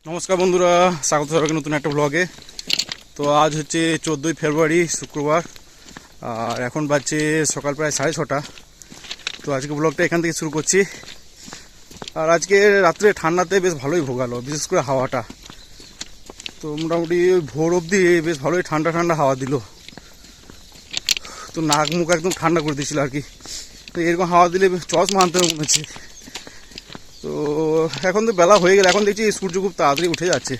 নমস্কার বন্ধুরা, স্বাগত সবাইকে নতুন একটা ব্লগে। তো আজ হচ্ছে 14ই ফেব্রুয়ারি শুক্রবার, আর এখন বাজছে সকাল প্রায় 6:30। তো আজকে ব্লগটা এখান থেকে শুরু করছি। আর আজকে রাত্রে ঠান্ডাতে বেশ ভালোই ভোগালো, বিশেষ করে হাওয়াটা। তো মোটামুটি ভোর অবধি বেশ ভালোই ঠান্ডা ঠান্ডা হাওয়া দিল। তো নাক মুখ একদম ঠান্ডা করে দিয়েছিল আর কি। তো এরকম হাওয়া দিলে চশমা আনতে হবে মনে হচ্ছে। তো এখন তো বেলা হয়ে গেলে, এখন দেখছি সূর্য খুব তাড়াতাড়ি উঠে যাচ্ছে।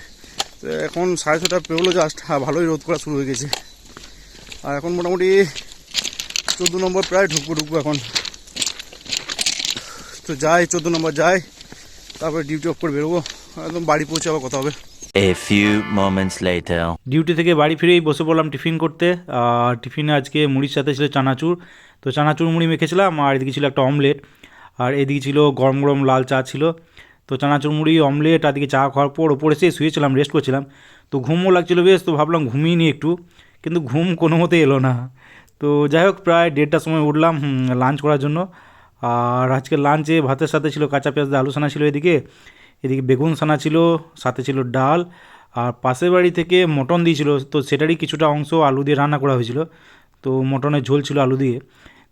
তো এখন 6:30 পেরোলো জাস্ট, ভালোই রোদ করা শুরু হয়ে গেছে। আর এখন মোটামুটি 14 নম্বর প্রায় ঢুকবো এখন। তো যাই 14 নম্বর যাই, তারপরে ডিউটি অফ করে বেরোবো। একদম বাড়ি পৌঁছে আবার কথা হবে। A few moments later. Duty থেকে বাড়ি ফিরেই বসে পড়লাম টিফিন করতে। আর টিফিনে আজকে মুড়ির সাথে ছিল চানাচুর। তো চানাচুর মুড়ি মেখেছিলাম, আর এদিকে ছিল একটা অমলেট, আর এদিকে ছিল গরম গরম লাল চা ছিল। তো চানাচুর মুড়ি, অমলেট, আর দিকে চা খাওয়ার পর ওপরে এসে শুয়েছিলাম, রেস্ট করছিলাম। তো ঘুমও লাগছিলো বেশ, তো ভাবলাম ঘুমিয়ে নিই একটু, কিন্তু ঘুম কোনো মতে এলো না। তো যাই হোক, প্রায় 1:30টার সময় উঠলাম লাঞ্চ করার জন্য। আর আজকে লাঞ্চে ভাতের সাথে ছিল কাঁচা পেঁয়াজ দিয়ে আলু সানা ছিল, এদিকে এদিকে বেগুন সানা ছিল, সাথে ছিল ডাল। আর পাশের বাড়ি থেকে মটন দিয়েছিল, তো সেটারই কিছুটা অংশ আলু দিয়ে রান্না করা হয়েছিল। তো মটনের ঝোল ছিল আলু দিয়ে।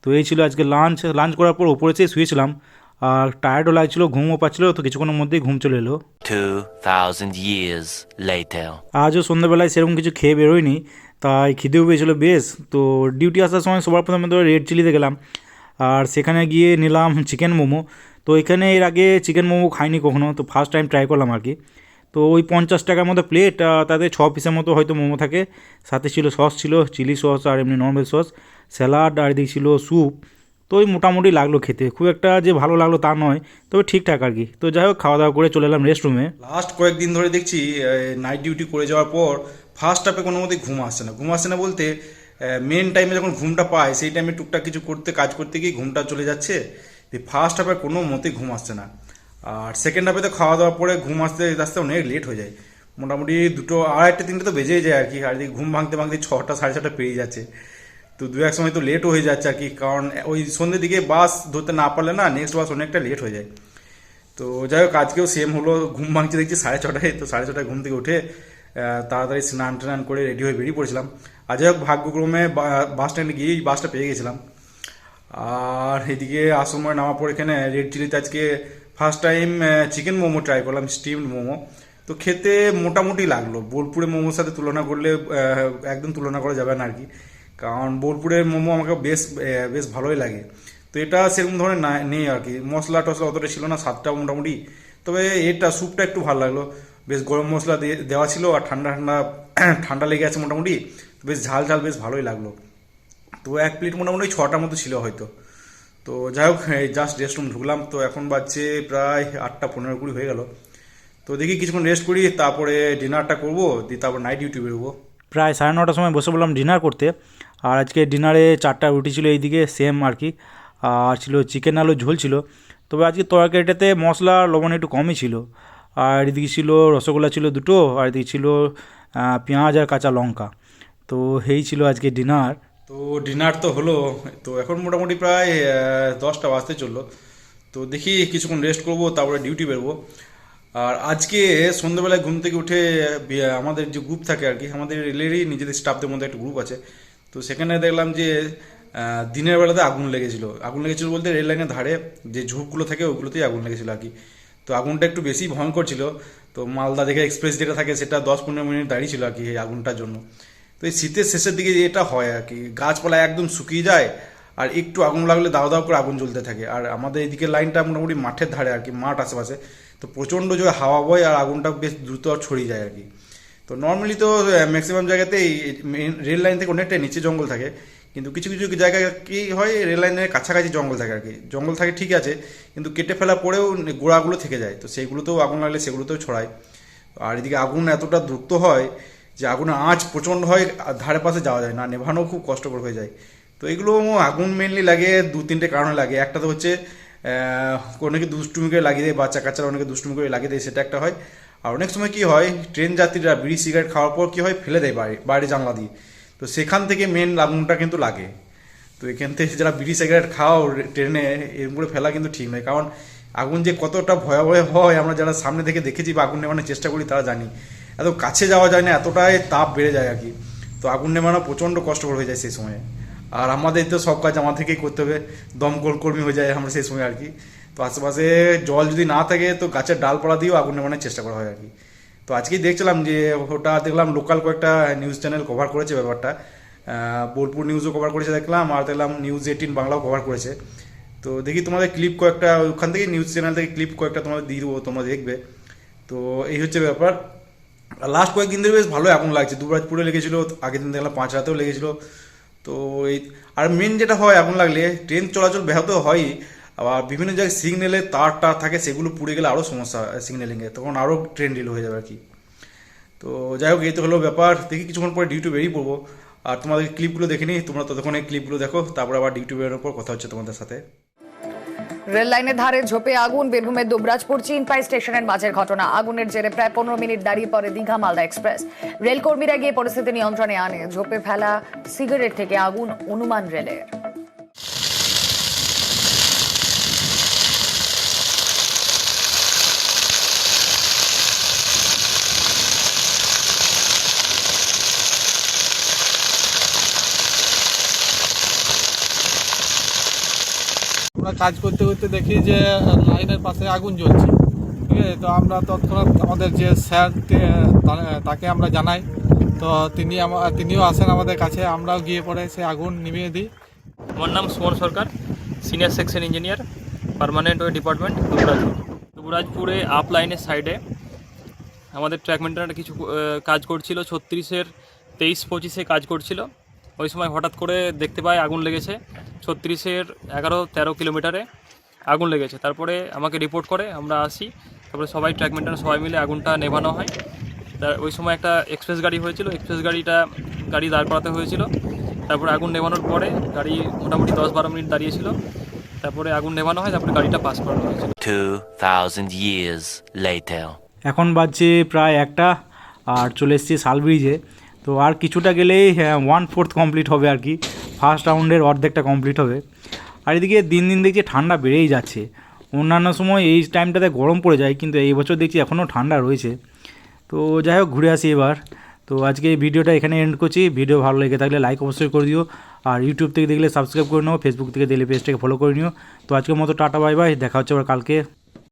তো এই ছিল আজকে লাঞ্চ করার পর ওপরে যেয়ে শুয়েছিলাম। আর টায়ার্ডও লাগছিলো, ঘুমও পাচ্ছিলো, তো কিছুক্ষণের মধ্যেই ঘুম চলে এলো। 2000 years later. আজও সন্ধ্যাবেলায় সেরকম কিছু খেয়ে বেরোয়নি, তাই খিদেও পেয়েছিলো বেশ। তো ডিউটি আসার সময় সবার প্রথমে তো রেড চিলিতে গেলাম, আর সেখানে গিয়ে নিলাম চিকেন মোমো। তো এখানে এর আগে চিকেন মোমো খাইনি কখনো, তো ফার্স্ট টাইম ট্রাই করলাম আর কি। তো ওই 50 টাকার মতো প্লেট, তাতে 6 পিসের মতো হয়তো মোমো থাকে। সাথে ছিল সস, ছিল চিলি সস আর এমনি নর্মাল সস, স্যালাড, আর এদিকে ছিল স্যুপ। তো ওই মোটামুটি লাগলো খেতে, খুব একটা যে ভালো লাগলো তা নয়, তবে ঠিকঠাক আর কি। তো যাই হোক, খাওয়া দাওয়া করে চলে এলাম রেস্ট রুমে। লাস্ট কয়েকদিন ধরে দেখছি নাইট ডিউটি করে যাওয়ার পর ফার্স্ট হাফে কোনো মতে ঘুম আসছে না বলতে, মেন টাইমে যখন ঘুমটা পায় সেই টাইমে টুকটাক কিছু কাজ করতে গিয়ে ঘুমটা চলে যাচ্ছে। ফার্স্ট হাফে কোনো মতে ঘুম আসছে না। আর সেকেন্ড হাফে তো খাওয়া দাওয়ার পরে ঘুম আসতে আসতে অনেক লেট হয়ে যায়। মোটামুটি 2টো, 2:30, 3টে তো বেজেই যায় আর কি। আর ঘুম ভাঙতে ভাঙতে 6টা, 6:30 পেরিয়ে যাচ্ছে। তো দু এক সময় তো লেটও হয়ে যাচ্ছে আর কি, কারণ ওই সন্ধ্যের দিকে বাস ধরতে না পারলে না নেক্সট বাস অনেকটা লেট হয়ে যায়। তো যাই হোক, আজকেও সেম হলো, ঘুম ভাঙছে দেখছি 6:30। তো 6:30 ঘুম থেকে উঠে তাড়াতাড়ি স্নান টান করে রেডি হয়ে বেরিয়ে পড়েছিলাম। আর যাই হোক, ভাগ্যক্রমে বাস স্ট্যান্ডে গিয়েই বাসটা পেয়ে গেছিলাম। আর এদিকে আসময় নামা পর এখানে রেড চিলিতে আজকে first time chicken momo try করলাম, স্টিমড মোমো। তো খেতে মোটামুটি লাগলো, বোলপুরের মোমোর সাথে তুলনা করলে একদম তুলনা করা যাবে না আর কি। কারণ বোলপুরের মোমো আমাকে বেশ ভালোই লাগে। তো এটা সেরকম ধরনের নেই আর কি, মশলা টশলা অতটা ছিল না, স্বাদটা মোটামুটি। তবে এটা স্যুপটা একটু ভালো লাগলো, বেশ গরম মশলা দেওয়া ছিল, আর ঠান্ডা ঠান্ডা ঠান্ডা লেগে আছে মোটামুটি। বেশ ঝাল ঝাল বেশ ভালোই লাগলো। তো এক প্লেট মোটামুটি 6টার মতো ছিল হয়তো। তো যাই হোক, এই জাস্ট রেস্ট রুম ঢুকলাম, তো এখন বাজছে প্রায় 8:15-20 হয়ে গেল। তো দেখি কিছুক্ষণ রেস্ট করি, তারপরে ডিনারটা করবো, দিয়ে তারপর নাইট ডিউটি বেরোবো। প্রায় 9:30টার সময় বসে বললাম ডিনার করতে। আর আজকে ডিনারে 4টা রুটি ছিল এইদিকে, সেম আর কি। আর ছিল চিকেন আলু ঝোল ছিল। তবে আজকে তরকারিটাতে মশলা লবণ একটু কমই ছিল। আর এদিকে ছিল রসগোল্লা ছিল 2টো, আর এদিকে ছিল পেঁয়াজ আর কাঁচা লঙ্কা। তো এই ছিল আজকে ডিনার। তো ডিনার তো হলো, তো এখন মোটামুটি প্রায় 10টা বাজতে চললো। তো দেখি কিছুক্ষণ রেস্ট করবো, তারপরে ডিউটি বেরোবো। আর আজকে সন্ধ্যাবেলায় ঘুম থেকে উঠে আমাদের যে গ্রুপ থাকে আর কি, আমাদের রেলেরই নিজেদের স্টাফদের মধ্যে একটা গ্রুপ আছে। তো সেখানে দেখলাম যে দিনের বেলাতে আগুন লেগেছিল বলতে রেল লাইনের ধারে যে ঝোপগুলো থাকে ওগুলোতেই আগুন লেগেছিল আর কি। তো আগুনটা একটু বেশি ভয়ঙ্কর ছিল। তো মালদা থেকে এক্সপ্রেস যেটা থাকে সেটা 10-15 মিনিট দাঁড়িয়ে ছিল আর কি এই আগুনটার জন্য। তো এই শীতের শেষের দিকে এটা হয় আর কি, গাছপালা একদম শুকিয়ে যায়, আর একটু আগুন লাগলে দাও দাও করে আগুন জ্বলতে থাকে। আর আমাদের এদিকে লাইনটা মোটামুটি মাঠের ধারে আর কি, মাঠ আশেপাশে। তো প্রচণ্ড জোরে হাওয়া বয়, আর আগুনটা বেশ দ্রুত ছড়িয়ে যায় আর কি। তো নর্মালি তো ম্যাক্সিমাম জায়গাতেই রেল লাইন থেকে অনেকটা নিচে জঙ্গল থাকে, কিন্তু কিছু কিছু জায়গায় কি হয়, রেল লাইনের কাছাকাছি জঙ্গল থাকে আর কি। জঙ্গল থাকে ঠিক আছে, কিন্তু কেটে ফেলা পরেও গোড়াগুলো থেকে যায়, তো সেইগুলোতেও আগুন লাগলে সেগুলোতেও ছড়ায়। আর এদিকে আগুন এতটা দ্রুত হয় যে আগুনের আঁচ প্রচণ্ড হয়, আর ধারে পাশে যাওয়া যায় না, নেভানো খুব কষ্টকর হয়ে যায়। তো এগুলো আগুন মেনলি লাগে 2-3টে কারণে লাগে। একটা তো হচ্ছে অনেকে দুষ্টুমি করে লাগিয়ে দেয়, বাচ্চা কাচ্চারা অনেকে দুষ্টুমি করে লাগিয়ে দেয়, সেটা একটা হয়। আর অনেক সময় কি হয়, ট্রেন যাত্রীরা বিড়ি সিগারেট খাওয়ার পর কি হয়, ফেলে দেয় বাইরে জানলা দিয়ে। তো সেখান থেকে মেন আগুনটা কিন্তু লাগে। তো এখান থেকে যারা বিড়ি সিগারেট খাও ট্রেনে, এরকম করে ফেলা কিন্তু ঠিক নয়, কারণ আগুন যে কতটা ভয়াবহ হয় আমরা যারা সামনে থেকে দেখেছি বা আগুন নেভানোর চেষ্টা করি তারা জানি। এত কাছে যাওয়া যায় না, এতটাই তাপ বেড়ে যায় আর কি। তো আগুন নেভানো প্রচণ্ড কষ্টকর হয়ে যায় সেই সময়ে। আর আমাদের তো সব কাজ আমার থেকেই করতে হবে, দমকল কর্মী হয়ে যায় আমরা সেই সময় আর কি। তো আশেপাশে জল যদি না থাকে তো গাছের ডালপালা দিয়েও আগুন নেভানোর চেষ্টা করা হয় আর কি। তো আজকেই দেখছিলাম যে ওটা দেখলাম লোকাল কয়েকটা নিউজ চ্যানেল কভার করেছে ব্যাপারটা, বোলপুর নিউজও কভার করেছে দেখলাম, আর দেখলাম নিউজ 18 বাংলাও কভার করেছে। তো দেখি তোমাদের ক্লিপ কয়েকটা ওখান থেকে নিউজ চ্যানেল থেকে ক্লিপ কয়েকটা তোমাদের দিয়ে দেবো, তোমরা দেখবে। তো এই হচ্ছে ব্যাপার। লাস্ট কয়েকদিন ধরে বেশ ভালোই আগুন লাগছে, দুবরাজপুরে লেগেছিলো, আগের দিন দেখলাম পাঁচড়াতেও লেগেছিলো। তো এই আর মেন যেটা হয় আগুন লাগলে ট্রেন চলাচল ব্যাহত হয়ই, আবার বিভিন্ন জায়গায় সিগন্যালের তার থাকে, সেগুলো পুড়ে গেলে আরও সমস্যা সিগন্যালিংয়ে, তখন আরও ট্রেন ডিলে হয়ে যাবে আর কি। তো যাই হোক, এই তো হলো ব্যাপার। দেখি কিছুক্ষণ পরে ডিউটি বেরিয়ে পড়বো, আর তোমাদের ক্লিপগুলো দেখে নিই, তোমরা ততক্ষণে ক্লিপগুলো দেখো, তারপর আবার ডিউটি বেরোনোর পর কথা হচ্ছে তোমাদের সাথে। রেল লাইনের ধারে ঝোপে আগুন, বীরভূমের দুবরাজপুর চিনপাই স্টেশনের মাঝের ঘটনা। আগুনের জেরে প্রায় 15 মিনিট দাঁড়িয়ে পড়ে দীঘা মালদা এক্সপ্রেস। রেল কর্মীরা গিয়ে পরিস্থিতি নিয়ন্ত্রণে আনে। ঝোপে ফেলা সিগারেট থেকে আগুন অনুমান রেলের। আমরা কাজ করতে করতে দেখি যে লাইনের পাশে আগুন জ্বলছে, ঠিক আছে। তো আমরা তৎক্ষণাৎ আমাদের যে স্যার তাকে আমরা জানাই। তো তিনিও আসেন আমাদের কাছে, আমরাও গিয়ে পরে সে আগুন নিভিয়ে দিই। আমার নাম Suman Sarkar, senior section engineer, permanent way department, দুবরাজপুরে আপ লাইনের সাইডে আমাদের ট্র্যাক মেনটেনার কিছু কাজ করছিল। 36-এর 23-25-এ কাজ করছিল। ওই সময় হঠাৎ করে দেখতে পাই আগুন লেগেছে। 36-এর 11-13 কিলোমিটারে আগুন লেগেছে। তারপরে আমাকে রিপোর্ট করে, আমরা আসি। তারপরে সবাই ট্র্যাক মেনটেনার সবাই মিলে আগুনটা নেভানো হয়। ওই সময় একটা এক্সপ্রেস গাড়ি হয়েছিল, এক্সপ্রেস গাড়ি দাঁড় করাতে হয়েছিল। তারপরে আগুন নেভানোর পরে গাড়ি মোটামুটি 10-12 মিনিট দাঁড়িয়েছিল। তারপরে আগুন নেভানো হয়, তারপরে গাড়িটা পাস করানো হয়েছিল। 2000 years later. এখন বাজছে প্রায় 1টা, আর চলে এসেছি শালব্রিজে। তো আর কিছুটা গেলেই 1/4 কমপ্লিট হবে আর কি, ফার্স্ট রাউন্ডের অর্ধেকটা কমপ্লিট হবে। আর এদিকে দিন দিন দেখছি ঠান্ডা বেড়েই যাচ্ছে। অন্যান্য সময় এই টাইমটাতে গরম পড়ে যায়, কিন্তু এই বছর দেখছি এখনও ঠান্ডা রয়েছে। তো যাই হোক, ঘুরে আসি এবার। তো আজকে এই ভিডিওটা এখানে এন্ড করছি। ভিডিও ভালো লেগে থাকলে লাইক অবশ্যই করে দিও, আর ইউটিউব থেকে দেখলে সাবস্ক্রাইব করে নাও, ফেসবুক থেকে দেখলে পেজটাকে ফলো করে নিও। তো আজকের মতো টাটা বাই বাই, দেখা হচ্ছে আবার কালকে।